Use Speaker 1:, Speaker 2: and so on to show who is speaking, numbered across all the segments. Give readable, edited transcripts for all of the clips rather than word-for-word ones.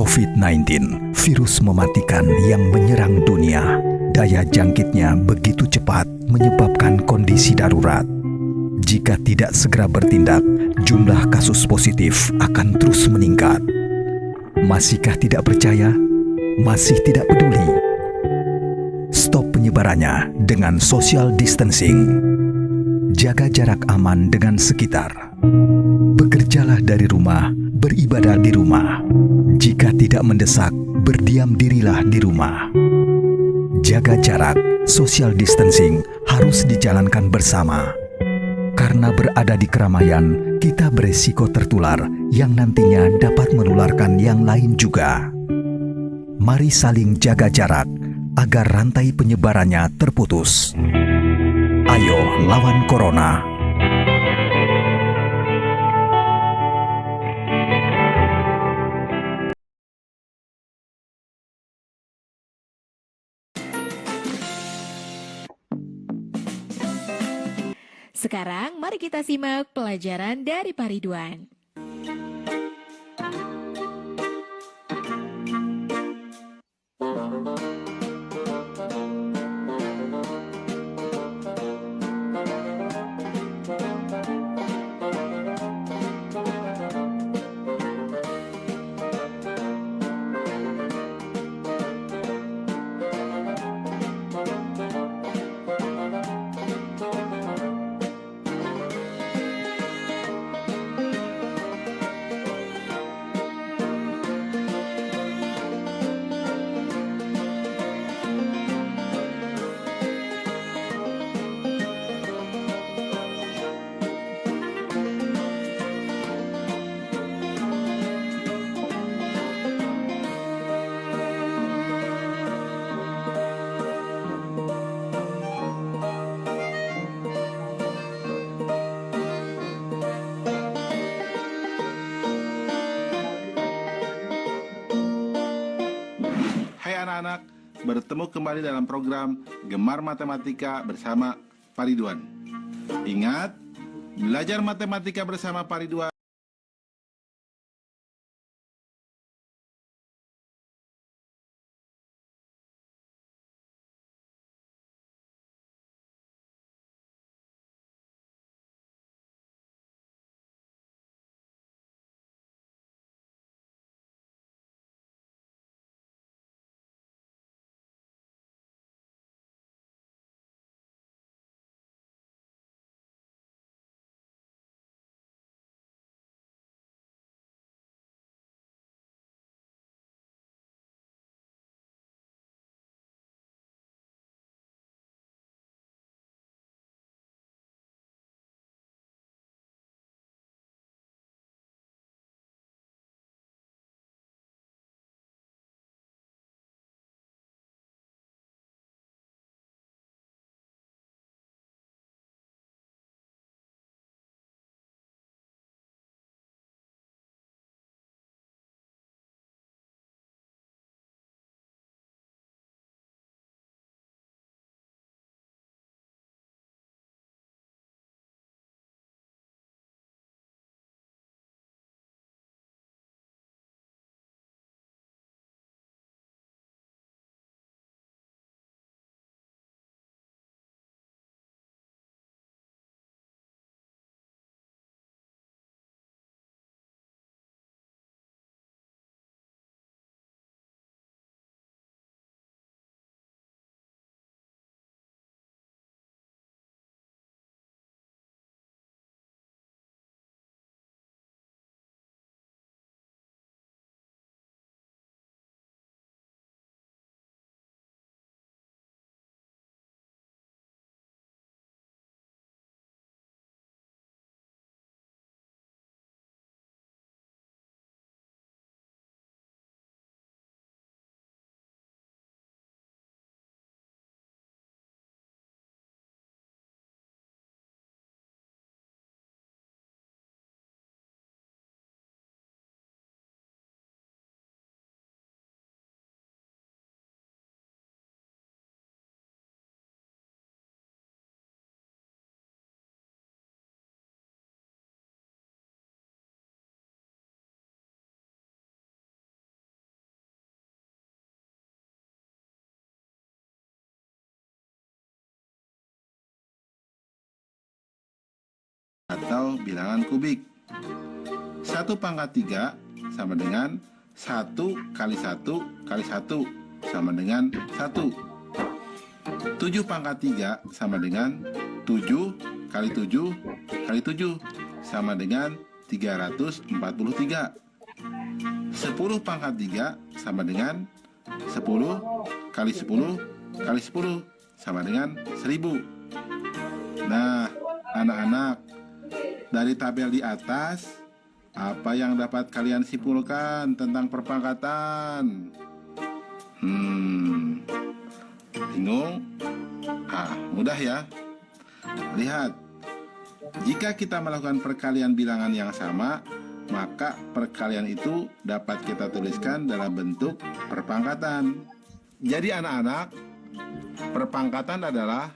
Speaker 1: COVID-19, virus mematikan yang menyerang dunia. Daya jangkitnya begitu cepat menyebabkan kondisi darurat. Jika tidak segera bertindak, jumlah kasus positif akan terus meningkat. Masihkah tidak percaya? Masih tidak peduli? Stop penyebarannya dengan social distancing. Jaga jarak aman dengan sekitar. Bekerjalah dari rumah, beribadah di rumah. Jika tidak mendesak, berdiam dirilah di rumah. Jaga jarak, social distancing harus dijalankan bersama. Karena berada di keramaian, kita beresiko tertular yang nantinya dapat menularkan yang lain juga. Mari saling jaga jarak agar rantai penyebarannya terputus. Ayo lawan corona.
Speaker 2: Sekarang mari kita simak pelajaran dari Pak Ridwan.
Speaker 3: Hai anak-anak, bertemu kembali dalam program Gemar Matematika bersama Pak Ridwan. Ingat, belajar matematika bersama Pak Ridwan atau bilangan kubik. 1 pangkat 3 sama dengan 1 kali 1 kali 1 sama dengan 1. 7 pangkat 3 sama dengan 7 kali 7 kali 7 sama dengan 343. 10 pangkat 3 sama dengan 10 kali 10 kali 10 sama dengan 1000. Nah, anak-anak, dari tabel di atas, apa yang dapat kalian simpulkan tentang perpangkatan? Bingung? Mudah ya. Lihat, jika kita melakukan perkalian bilangan yang sama, maka perkalian itu dapat kita tuliskan dalam bentuk perpangkatan. Jadi anak-anak, perpangkatan adalah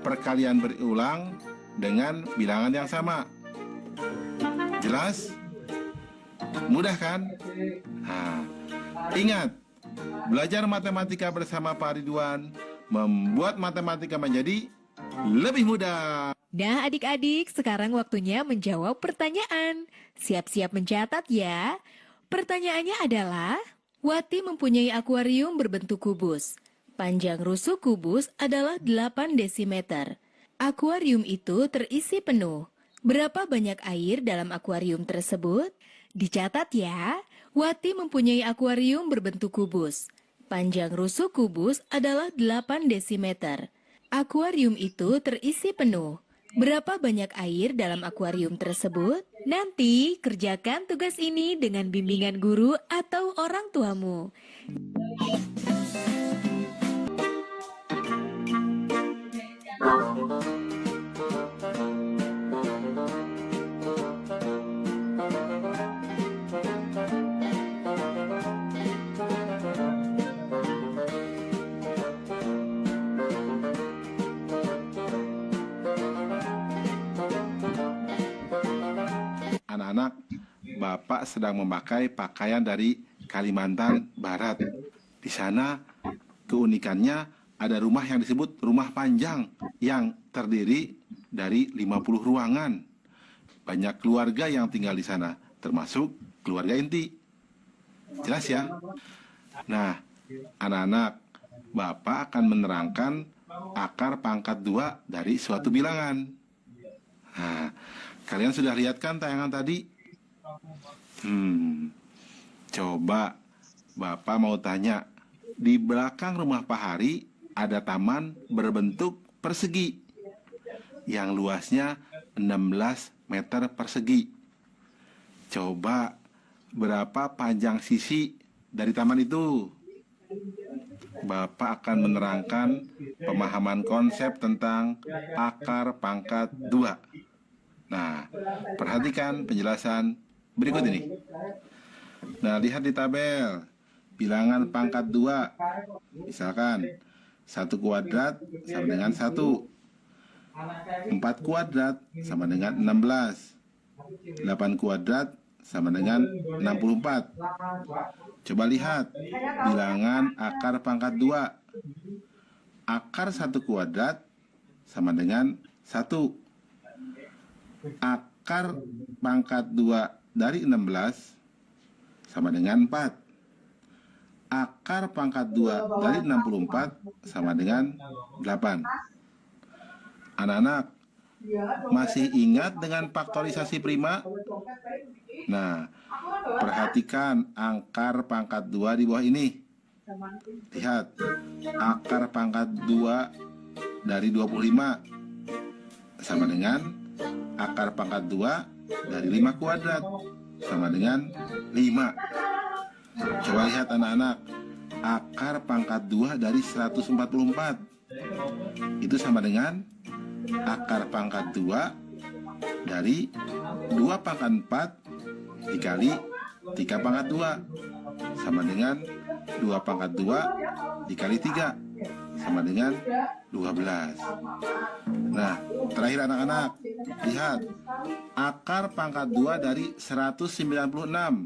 Speaker 3: perkalian berulang dengan bilangan yang sama. Jelas? Mudah kan? Ingat, belajar matematika bersama Pak Ridwan membuat matematika menjadi lebih mudah.
Speaker 2: Nah adik-adik, sekarang waktunya menjawab pertanyaan. Siap-siap mencatat ya. Pertanyaannya adalah, Wati mempunyai akuarium berbentuk kubus. Panjang rusuk kubus adalah 8 desimeter. Akuarium itu terisi penuh. Berapa banyak air dalam akuarium tersebut? Dicatat ya, Wati mempunyai akuarium berbentuk kubus. Panjang rusuk kubus adalah 8 desimeter. Akuarium itu terisi penuh. Berapa banyak air dalam akuarium tersebut? Nanti kerjakan tugas ini dengan bimbingan guru atau orang tuamu.
Speaker 3: Anak-anak, Bapak sedang memakai pakaian dari Kalimantan Barat. Di sana keunikannya ada rumah yang disebut rumah panjang yang terdiri dari 50 ruangan. Banyak keluarga yang tinggal di sana, termasuk keluarga inti. Jelas ya? Nah, anak-anak, Bapak akan menerangkan akar pangkat 2 dari suatu bilangan. Nah, kalian sudah lihat kan tayangan tadi? Coba Bapak mau tanya, di belakang rumah Pak Hari ada taman berbentuk persegi yang luasnya 16 meter persegi. Coba berapa panjang sisi dari taman itu? Bapak akan menerangkan pemahaman konsep tentang akar pangkat 2. Nah, perhatikan penjelasan berikut ini. Nah, lihat di tabel bilangan pangkat 2. Misalkan 1 kuadrat sama dengan 1, 4 kuadrat sama dengan 16, 8 kuadrat sama dengan 64. Coba lihat bilangan akar pangkat 2. Akar 1 kuadrat sama dengan 1. Akar pangkat 2 dari 16 sama dengan 4. Akar pangkat 2 dari 64 sama dengan 8. Anak-anak, masih ingat dengan faktorisasi prima? Nah, perhatikan akar pangkat 2 di bawah ini. Lihat, akar pangkat 2 dari 25 sama dengan akar pangkat 2 dari 5 kuadrat sama dengan 5. Coba lihat anak-anak, akar pangkat 2 dari 144 itu sama dengan akar pangkat 2 dari 2 pangkat 4 dikali 3 pangkat 2 sama dengan 2 pangkat 2 dikali 3 sama dengan 12. Nah, terakhir anak-anak, lihat. Akar pangkat 2 dari 196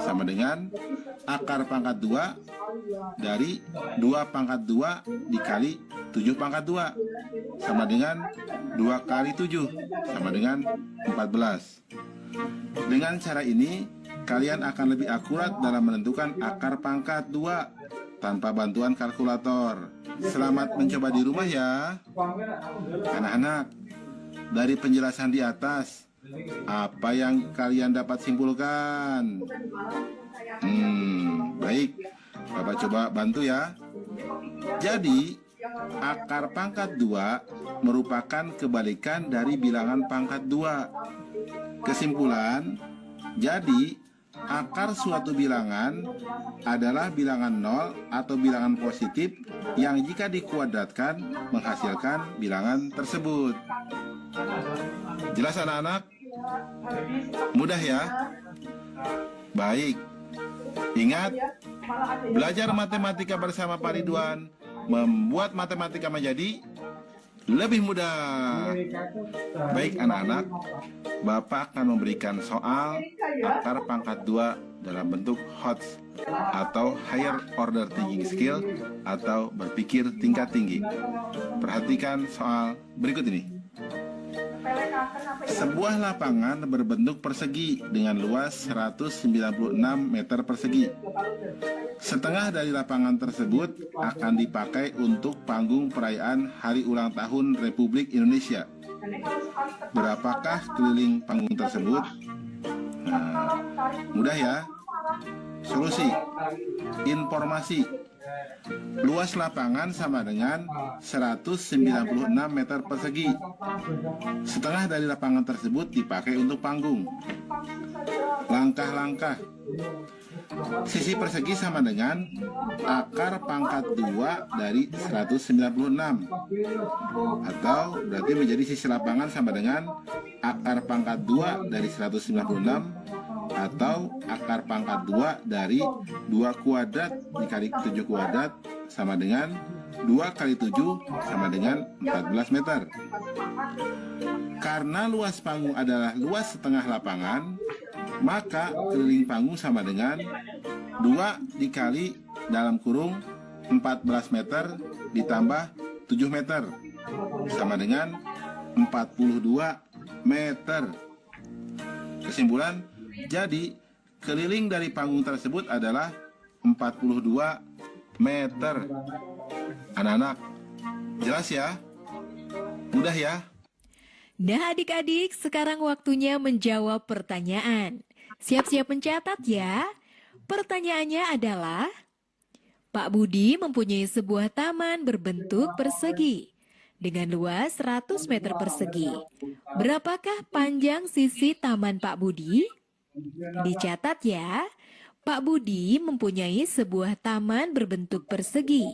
Speaker 3: sama dengan akar pangkat 2 dari 2 pangkat 2 dikali 7 pangkat 2 sama dengan 2 kali 7 sama dengan 14. Dengan cara ini, kalian akan lebih akurat dalam menentukan akar pangkat 2 tanpa bantuan kalkulator. Selamat mencoba di rumah ya. Anak-anak, dari penjelasan di atas, apa yang kalian dapat simpulkan? Baik, Bapak coba bantu ya. Jadi, akar pangkat 2 merupakan kebalikan dari bilangan pangkat 2. Kesimpulan, jadi akar suatu bilangan adalah bilangan 0 atau bilangan positif yang jika dikuadratkan menghasilkan bilangan tersebut. Jelas anak-anak? Mudah ya? Baik. Ingat, belajar matematika bersama Pak Ridwan membuat matematika menjadi lebih mudah. Baik anak-anak, Bapak akan memberikan soal akar pangkat 2 dalam bentuk HOTS atau Higher Order Thinking Skill atau berpikir tingkat tinggi. Perhatikan soal berikut ini. Sebuah lapangan berbentuk persegi dengan luas 196 meter persegi. Setengah dari lapangan tersebut akan dipakai untuk panggung perayaan Hari Ulang Tahun Republik Indonesia. Berapakah keliling panggung tersebut? Nah, mudah ya. Solusi. Informasi. Luas lapangan sama dengan 196 meter persegi. Setengah dari lapangan tersebut dipakai untuk panggung. Langkah-langkah. Sisi persegi sama dengan akar pangkat 2 dari 196. Atau berarti menjadi sisi lapangan sama dengan akar pangkat 2 dari 196 atau akar pangkat 2 dari 2 kuadrat dikali 7 kuadrat sama dengan 2 kali 7 sama dengan 14 meter. Karena luas panggung adalah luas setengah lapangan, maka keliling panggung sama dengan 2 dikali dalam kurung 14 meter ditambah 7 meter sama dengan 42 meter. Kesimpulan, jadi keliling dari panggung tersebut adalah 42 meter. Anak-anak, jelas ya? Mudah ya?
Speaker 2: Nah adik-adik, sekarang waktunya menjawab pertanyaan. Siap-siap mencatat ya. Pertanyaannya adalah, Pak Budi mempunyai sebuah taman berbentuk persegi dengan luas 100 meter persegi. Berapakah panjang sisi taman Pak Budi? Dicatat ya, Pak Budi mempunyai sebuah taman berbentuk persegi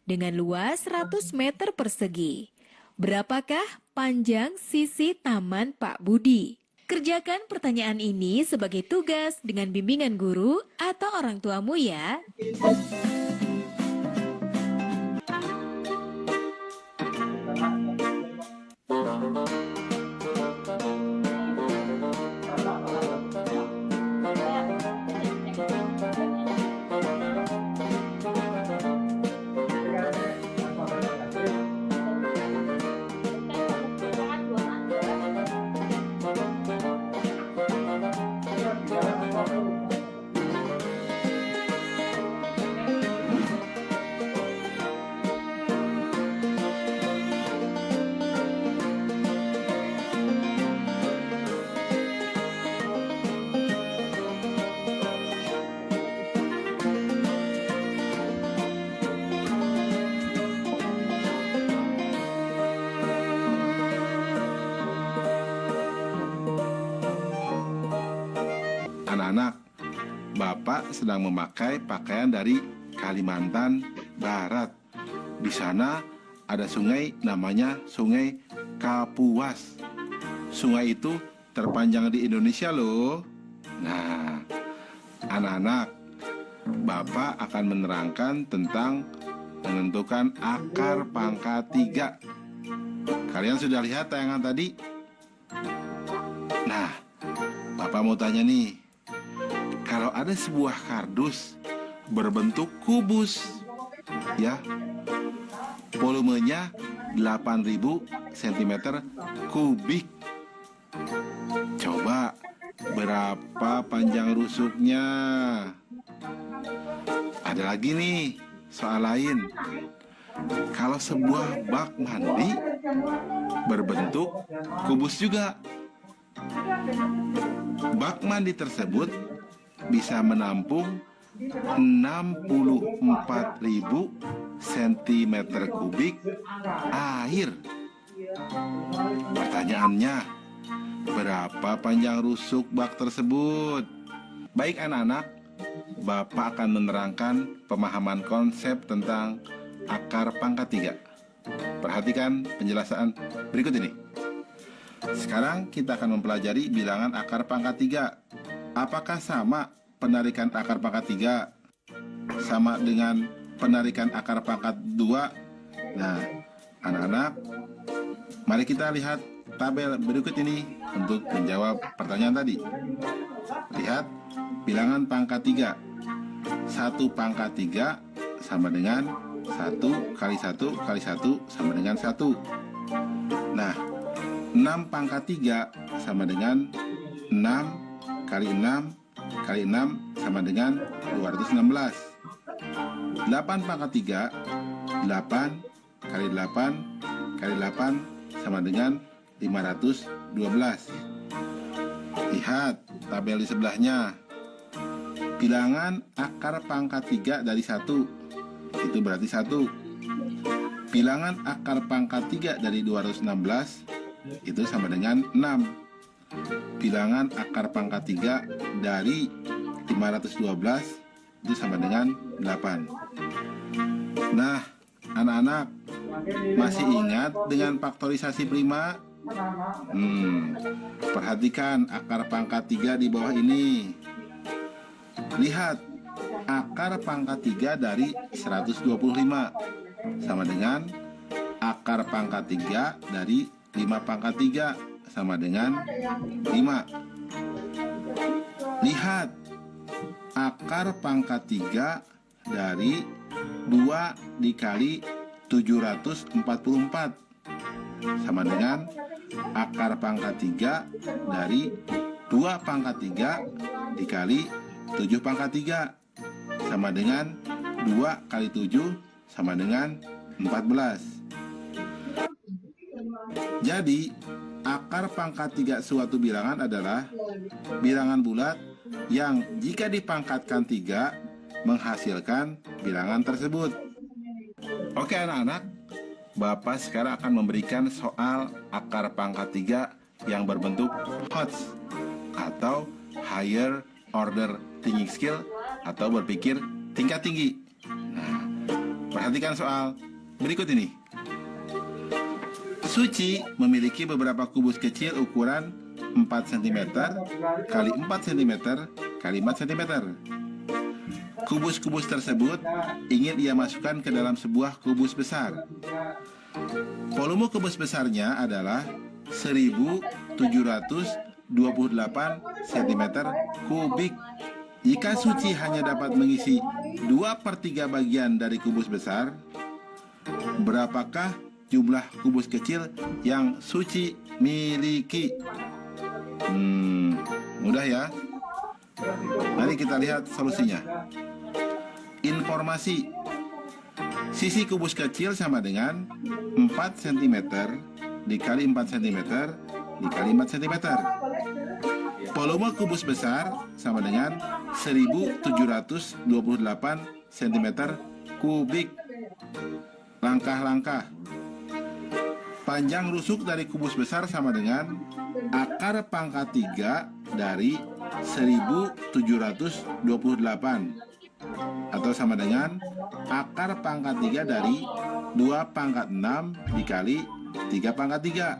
Speaker 2: dengan luas 100 meter persegi. Berapakah panjang sisi taman Pak Budi? Kerjakan pertanyaan ini sebagai tugas dengan bimbingan guru atau orang tuamu ya.
Speaker 3: Anak-anak, Bapak sedang memakai pakaian dari Kalimantan Barat. Di sana ada sungai namanya Sungai Kapuas. Sungai itu terpanjang di Indonesia loh. Nah, anak-anak, Bapak akan menerangkan tentang menentukan akar pangkat 3. Kalian sudah lihat tayangan tadi? Nah, Bapak mau tanya nih, kalau ada sebuah kardus berbentuk kubus, ya, volumenya 8.000 cm kubik. Coba berapa panjang rusuknya? Ada lagi nih, soal lain. Kalau sebuah bak mandi berbentuk kubus juga, bak mandi tersebut bisa menampung 64.000 cm kubik air. Pertanyaannya, berapa panjang rusuk bak tersebut? Baik anak-anak, Bapak akan menerangkan pemahaman konsep tentang akar pangkat 3. Perhatikan penjelasan berikut ini. Sekarang kita akan mempelajari bilangan akar pangkat 3. Apakah sama penarikan akar pangkat 3 sama dengan penarikan akar pangkat 2? Nah, anak-anak, mari kita lihat tabel berikut ini untuk menjawab pertanyaan tadi. Lihat bilangan pangkat 3. 1 pangkat 3 sama dengan 1 kali 1 kali 1 sama dengan 1. Nah, 6 pangkat 3 sama dengan 6 kali 6 kali 6 sama dengan 216. 8 pangkat 3, 8 kali 8 kali 8 sama dengan 512. Lihat tabel di sebelahnya. Bilangan akar pangkat 3 dari 1, itu berarti 1. Bilangan akar pangkat 3 dari 216, itu sama dengan 6. Bilangan akar pangkat 3 dari 512, itu sama dengan 8. Nah, anak-anak, masih ingat dengan faktorisasi prima? Perhatikan akar pangkat 3 di bawah ini. Lihat, akar pangkat 3 dari 125 sama dengan akar pangkat 3 dari 5 pangkat 3 sama dengan 5. Lihat, akar pangkat 3 dari 2 dikali 744 sama dengan akar pangkat 3 dari 2 pangkat 3 dikali 7 pangkat 3 sama dengan 2 kali 7 sama dengan 14. Jadi, akar pangkat 3 suatu bilangan adalah bilangan bulat yang jika dipangkatkan 3 menghasilkan bilangan tersebut. Oke anak-anak, Bapak sekarang akan memberikan soal akar pangkat 3 yang berbentuk HOTS atau Higher Order Thinking Skill atau berpikir tingkat tinggi. Nah, perhatikan soal berikut ini. Suci memiliki beberapa kubus kecil ukuran 4 cm kali 4 cm kali 4 cm. Kubus-kubus tersebut ingin ia masukkan ke dalam sebuah kubus besar. Volume kubus besarnya adalah 1728 cm kubik. Jika Suci hanya dapat mengisi 2/3 bagian dari kubus besar, berapakah jumlah kubus kecil yang Suci miliki? Mudah ya. Mari kita lihat solusinya. Informasi. Sisi kubus kecil sama dengan 4 cm dikali 4 cm dikali 4 cm. Volume kubus besar sama dengan 1728 cm kubik. Langkah-langkah. Panjang rusuk dari kubus besar sama dengan akar pangkat 3 dari 1728 atau sama dengan akar pangkat 3 dari 2 pangkat 6 dikali 3 pangkat 3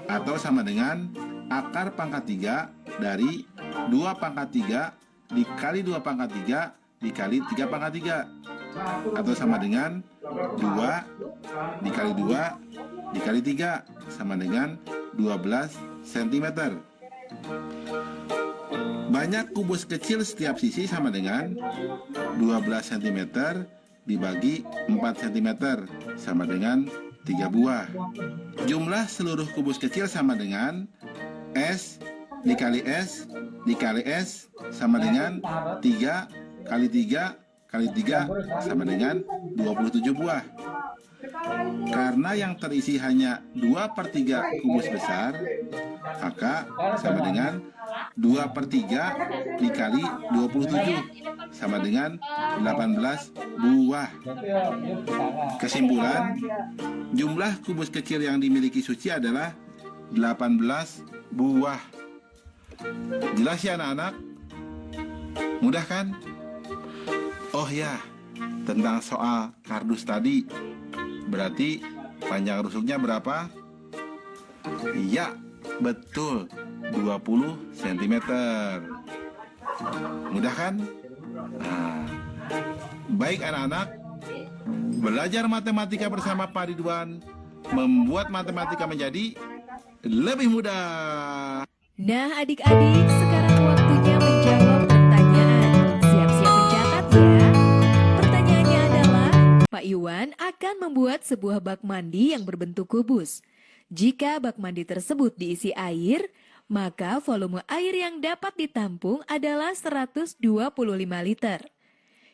Speaker 3: atau sama dengan akar pangkat 3 dari 2 pangkat 3 dikali 2 pangkat 3 dikali 3 pangkat 3 atau sama dengan 2 dikali 2 dikali 3 sama dengan 12 cm. Banyak kubus kecil setiap sisi sama dengan 12 cm dibagi 4 cm sama dengan 3 buah. Jumlah seluruh kubus kecil sama dengan S dikali S dikali S sama dengan 3 kali 3 kali 3 sama dengan 27 buah. Karena yang terisi hanya 2/3 kubus besar, maka sama dengan 2/3 dikali 27 sama dengan 18 buah. Kesimpulan, jumlah kubus kecil yang dimiliki Suci adalah 18 buah. Jelas ya anak-anak? Mudah kan? Oh ya, tentang soal kardus tadi, berarti panjang rusuknya berapa? Iya, betul, 20 cm. Mudah kan? Nah, baik anak-anak, belajar matematika bersama Pak Ridwan membuat matematika menjadi lebih mudah.
Speaker 2: Nah, adik-adik, sekarang waktunya menjawab pertanyaan. Siap-siap mencatat ya. Pertanyaannya adalah, Pak Iwan akan membuat sebuah bak mandi yang berbentuk kubus. Jika bak mandi tersebut diisi air, maka volume air yang dapat ditampung adalah 125 liter.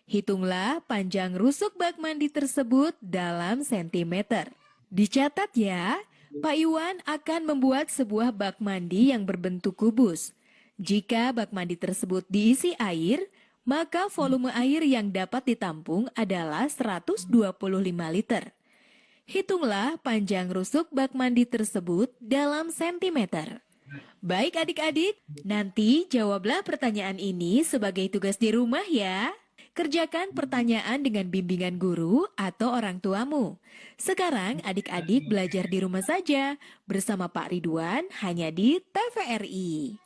Speaker 2: Hitunglah panjang rusuk bak mandi tersebut dalam sentimeter. Dicatat ya, Pak Iwan akan membuat sebuah bak mandi yang berbentuk kubus. Jika bak mandi tersebut diisi air, maka volume air yang dapat ditampung adalah 125 liter. Hitunglah panjang rusuk bak mandi tersebut dalam sentimeter. Baik adik-adik, nanti jawablah pertanyaan ini sebagai tugas di rumah ya. Kerjakan pertanyaan dengan bimbingan guru atau orang tuamu. Sekarang adik-adik belajar di rumah saja bersama Pak Ridwan hanya di TVRI.